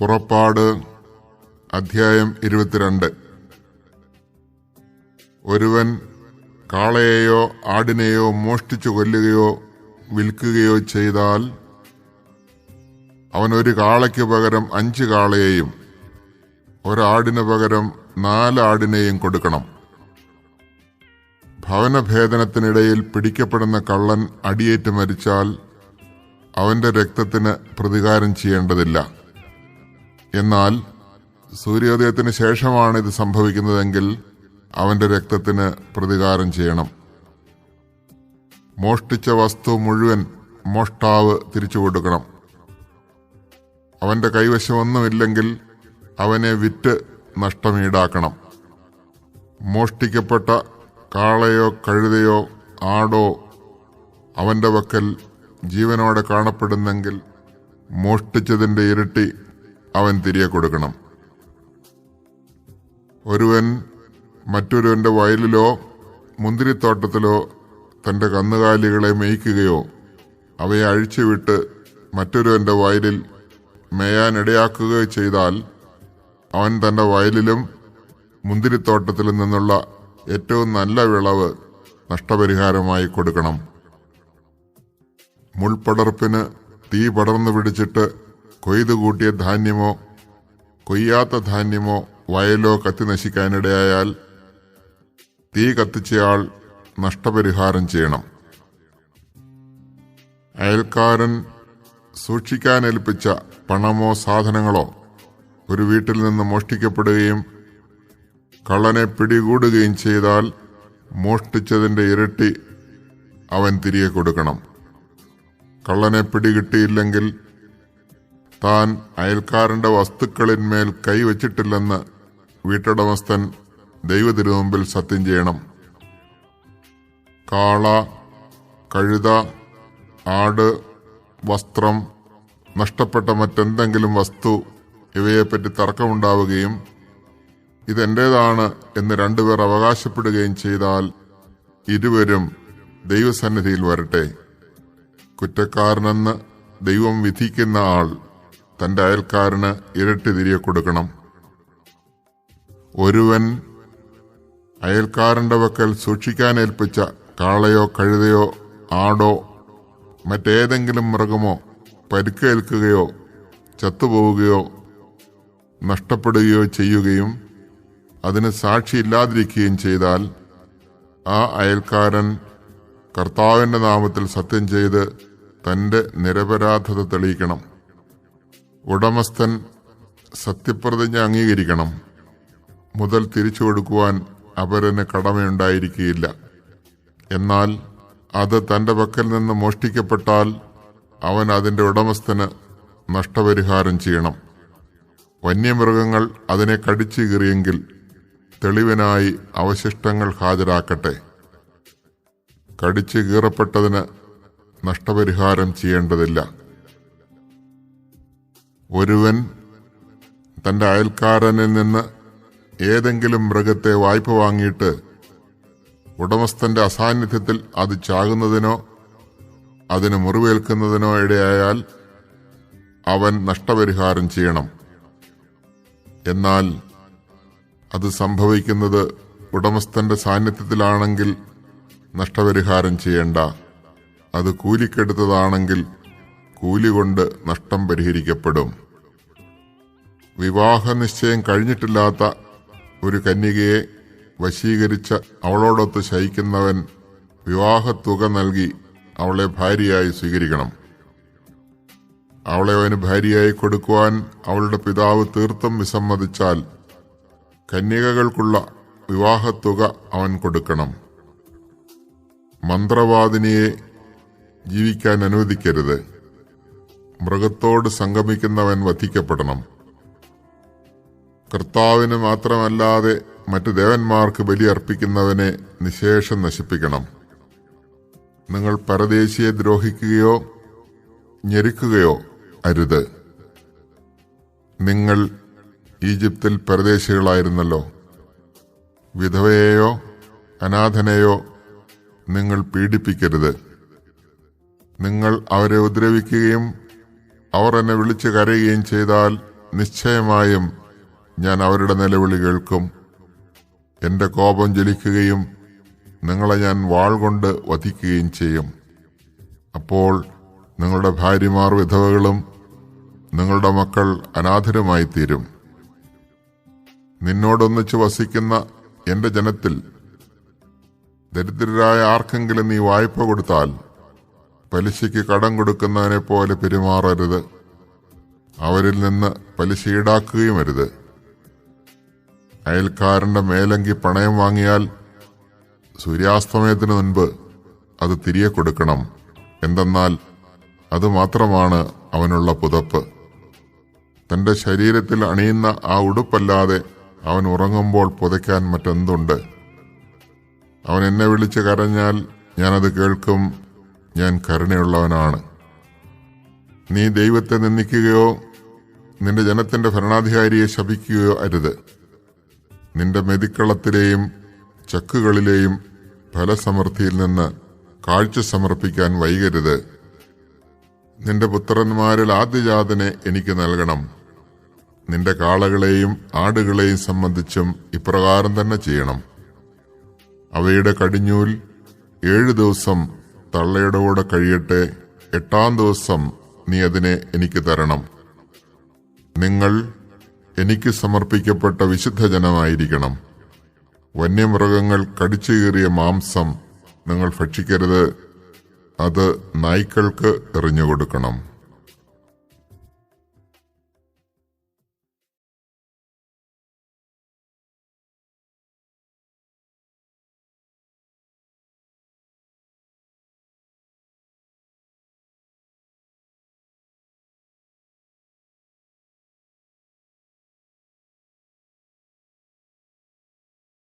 പുറപ്പാട് അധ്യായം 22. ഒരുവൻ കാളയെയോ ആടിനെയോ മോഷ്ടിച്ചു കൊല്ലുകയോ വിൽക്കുകയോ ചെയ്താൽ അവൻ ഒരു കാളയ്ക്ക് പകരം 5 കാളയെയും ഒരാടിന് പകരം 4 ആടിനെയും കൊടുക്കണം. ഭവനഭേദനത്തിനിടയിൽ പിടിക്കപ്പെടുന്ന കള്ളൻ അടിയേറ്റ് മരിച്ചാൽ അവന്റെ രക്തത്തിന് പ്രതികാരം ചെയ്യേണ്ടതില്ല. എന്നാൽ സൂര്യോദയത്തിന് ശേഷമാണ് ഇത് സംഭവിക്കുന്നതെങ്കിൽ അവന്റെ രക്തത്തിന് പ്രതികാരം ചെയ്യണം. മോഷ്ടിച്ച വസ്തു മുഴുവൻ മോഷ്ടാവ് തിരിച്ചു കൊടുക്കണം. അവന്റെ കൈവശമൊന്നുമില്ലെങ്കിൽ അവനെ വിറ്റ് നഷ്ടം ഈടാക്കണം. മോഷ്ടിക്കപ്പെട്ട കാളയോ കഴുതയോ ആടോ അവന്റെ പക്കൽ ജീവനോടെ കാണപ്പെടുന്നെങ്കിൽ മോഷ്ടിച്ചതിന്റെ ഇരട്ടി അവൻ തിരികെ കൊടുക്കണം. ഒരുവൻ മറ്റൊരുവന്റെ വയലിലോ മുന്തിരിത്തോട്ടത്തിലോ തന്റെ കന്നുകാലികളെ മേയ്ക്കുകയോ അവയെ അഴിച്ചുവിട്ട് മറ്റൊരുവന്റെ വയലിൽ മേയാനിടയാക്കുകയോ ചെയ്താൽ അവൻ തന്റെ വയലിലും മുന്തിരിത്തോട്ടത്തിലും നിന്നുള്ള ഏറ്റവും നല്ല വിളവ് നഷ്ടപരിഹാരമായി കൊടുക്കണം. മുൾപടർപ്പിന് തീ പടർന്നു പിടിച്ചിട്ട് കൊയ്തു കൂട്ടിയ ധാന്യമോ കൊയ്യാത്ത ധാന്യമോ വയലോ കത്തി നശിക്കാനിടയായാൽ തീ കത്തിച്ചയാൾ നഷ്ടപരിഹാരം ചെയ്യണം. അയൽക്കാരൻ സൂക്ഷിക്കാനേൽപ്പിച്ച പണമോ സാധനങ്ങളോ ഒരു വീട്ടിൽ നിന്ന് മോഷ്ടിക്കപ്പെടുകയും കള്ളനെ പിടികൂടുകയും ചെയ്താൽ മോഷ്ടിച്ചതിന്റെ ഇരട്ടി അവൻ തിരികെ കൊടുക്കണം. കള്ളനെ പിടികിട്ടിയില്ലെങ്കിൽ താൻ അയൽക്കാരന്റെ വസ്തുക്കളിന്മേൽ കൈവച്ചിട്ടില്ലെന്ന് വീട്ടുടമസ്ഥൻ ദൈവത്തിനുമുമ്പിൽ സത്യം ചെയ്യണം. കാള, കഴുത, ആട്, വസ്ത്രം, നഷ്ടപ്പെട്ട മറ്റെന്തെങ്കിലും വസ്തു ഇവയെപ്പറ്റി തർക്കമുണ്ടാവുകയും ഇതെന്റേതാണ് എന്ന് 2 പേർ അവകാശപ്പെടുകയും ചെയ്താൽ ഇരുവരും ദൈവസന്നിധിയിൽ വരട്ടെ. കുറ്റക്കാരനെന്ന് ദൈവം വിധിക്കുന്ന ആൾ തന്റെ അയൽക്കാരന് ഇരട്ടി തിരികെ കൊടുക്കണം. ഒരുവൻ അയൽക്കാരന്റെ പക്കൽ സൂക്ഷിക്കാനേൽപ്പിച്ച കാളയോ കഴുതയോ ആടോ മറ്റേതെങ്കിലും മൃഗമോ പരിക്കേൽക്കുകയോ ചത്തുപോവുകയോ നഷ്ടപ്പെടുകയോ ചെയ്യുകയും അതിന് സാക്ഷിയില്ലാതിരിക്കുകയും ചെയ്താൽ ആ അയൽക്കാരൻ കർത്താവിന്റെ നാമത്തിൽ സത്യം ചെയ്ത് തന്റെ നിരപരാധത തെളിയിക്കണം. ഉടമസ്ഥൻ സത്യപ്രതിജ്ഞ അംഗീകരിക്കണം. മുതൽ തിരിച്ചു കൊടുക്കുവാൻ അപരന് കടമയുണ്ടായിരിക്കുകയില്ല. എന്നാൽ അത് തന്റെ പക്കൽ നിന്ന് മോഷ്ടിക്കപ്പെട്ടാൽ അവൻ അതിന്റെ ഉടമസ്ഥന് നഷ്ടപരിഹാരം ചെയ്യണം. വന്യമൃഗങ്ങൾ അതിനെ കടിച്ചു കീറിയെങ്കിൽ തെളിവിനായി അവശിഷ്ടങ്ങൾ ഹാജരാക്കട്ടെ. കടിച്ചു കീറപ്പെട്ടതിന് നഷ്ടപരിഹാരം ചെയ്യേണ്ടതില്ല. ഒരുവൻ തന്റെ അയൽക്കാരനിൽ നിന്ന് ഏതെങ്കിലും മൃഗത്തെ വായ്പ വാങ്ങിയിട്ട് ഉടമസ്ഥന്റെ അസാന്നിധ്യത്തിൽ അത് ചാകുന്നതിനോ അതിന് മുറിവേൽക്കുന്നതിനോ ഇടയായാൽ അവൻ നഷ്ടപരിഹാരം ചെയ്യണം. എന്നാൽ അത് സംഭവിക്കുന്നത് ഉടമസ്ഥന്റെ സാന്നിധ്യത്തിലാണെങ്കിൽ നഷ്ടപരിഹാരം ചെയ്യേണ്ട. അത് കൂലിക്കെടുത്തതാണെങ്കിൽ കൂലി കൊണ്ട് നഷ്ടം പരിഹരിക്കപ്പെടും. വിവാഹ നിശ്ചയം കഴിഞ്ഞിട്ടില്ലാത്ത ഒരു കന്യകയെ വശീകരിച്ച് അവളോടൊത്ത് ശയിക്കുന്നവൻ വിവാഹത്തുക നൽകി അവളെ ഭാര്യയായി സ്വീകരിക്കണം. അവളെ അവന് ഭാര്യയായി കൊടുക്കുവാൻ അവളുടെ പിതാവ് തീർത്തും വിസമ്മതിച്ചാൽ കന്യകകൾക്കുള്ള വിവാഹത്തുക അവൻ കൊടുക്കണം. മന്ത്രവാദിനിയെ ജീവിക്കാൻ അനുവദിക്കരുത്. മൃഗത്തോട് സംഗമിക്കുന്നവൻ വധിക്കപ്പെടണം. കർത്താവിന് മാത്രമല്ലാതെ മറ്റു ദേവന്മാർക്ക് ബലിയർപ്പിക്കുന്നവനെ നിശേഷം നശിപ്പിക്കണം. നിങ്ങൾ പരദേശിയെ ദ്രോഹിക്കുകയോ ഞെരുക്കുകയോ അരുത്. നിങ്ങൾ ഈജിപ്തിൽ പരദേശികളായിരുന്നല്ലോ. വിധവയെയോ അനാഥനെയോ നിങ്ങൾ പീഡിപ്പിക്കരുത്. നിങ്ങൾ അവരെ ഉപദ്രവിക്കുകയും അവർ എന്നെ വിളിച്ച് കരയുകയും ചെയ്താൽ നിശ്ചയമായും ഞാൻ അവരുടെ നിലവിളി കേൾക്കും. എന്റെ കോപം ജ്വലിക്കുകയും നിങ്ങളെ ഞാൻ വാൾ കൊണ്ട് വധിക്കുകയും ചെയ്യും. അപ്പോൾ നിങ്ങളുടെ ഭാര്യമാർ വിധവകളും നിങ്ങളുടെ മക്കൾ അനാഥരുമായി തീരും. നിന്നോടൊന്നിച്ച് വസിക്കുന്ന എന്റെ ജനത്തിൽ ദരിദ്രരായ ആർക്കെങ്കിലും നീ വായ്പ കൊടുത്താൽ പലിശയ്ക്ക് കടം കൊടുക്കുന്നവനെ പോലെ പെരുമാറരുത്. അവരിൽ നിന്ന് പലിശ ഈടാക്കുകയും അരുത്. അയൽക്കാരന്റെ മേലങ്കി പണയം വാങ്ങിയാൽ സൂര്യാസ്തമയത്തിനു മുൻപ് അത് തിരികെ കൊടുക്കണം. എന്തെന്നാൽ അത് മാത്രമാണ് അവനുള്ള പുതപ്പ്. തന്റെ ശരീരത്തിൽ അണിയുന്ന ആ ഉടുപ്പല്ലാതെ അവൻ ഉറങ്ങുമ്പോൾ പുതയ്ക്കാൻ മറ്റെന്തുണ്ട്? അവൻ എന്നെ വിളിച്ച് കരഞ്ഞാൽ ഞാനത് കേൾക്കും. ഞാൻ കരുണയുള്ളവനാണ്. നീ ദൈവത്തെ നിന്ദിക്കുകയോ നിന്റെ ജനത്തിന്റെ ഭരണാധികാരിയെ ശപിക്കുകയോ അരുത്. നിന്റെ മെതിക്കളത്തിലെയും ചക്കുകളിലെയും ഫലസമൃദ്ധിയിൽ നിന്ന് കാഴ്ച സമർപ്പിക്കാൻ വൈകരുത്. നിന്റെ പുത്രന്മാരിൽ ആദ്യജാതനെ എനിക്ക് നൽകണം. നിന്റെ കാളകളെയും ആടുകളെയും സംബന്ധിച്ചും ഇപ്രകാരം തന്നെ ചെയ്യണം. അവയുടെ കടിഞ്ഞൂൽ 7 ദിവസം തള്ളയുടെ കൂടെ കഴിയട്ടെ. 8-ാം ദിവസം നീ അതിനെ എനിക്ക് തരണം. നിങ്ങൾ എനിക്ക് സമർപ്പിക്കപ്പെട്ട വിശുദ്ധജനമായിരിക്കണം. വന്യമൃഗങ്ങൾ കടിച്ചു കീറിയ മാംസം നിങ്ങൾ ഭക്ഷിക്കരുത്. അത് നായ്ക്കൾക്ക് എറിഞ്ഞുകൊടുക്കണം.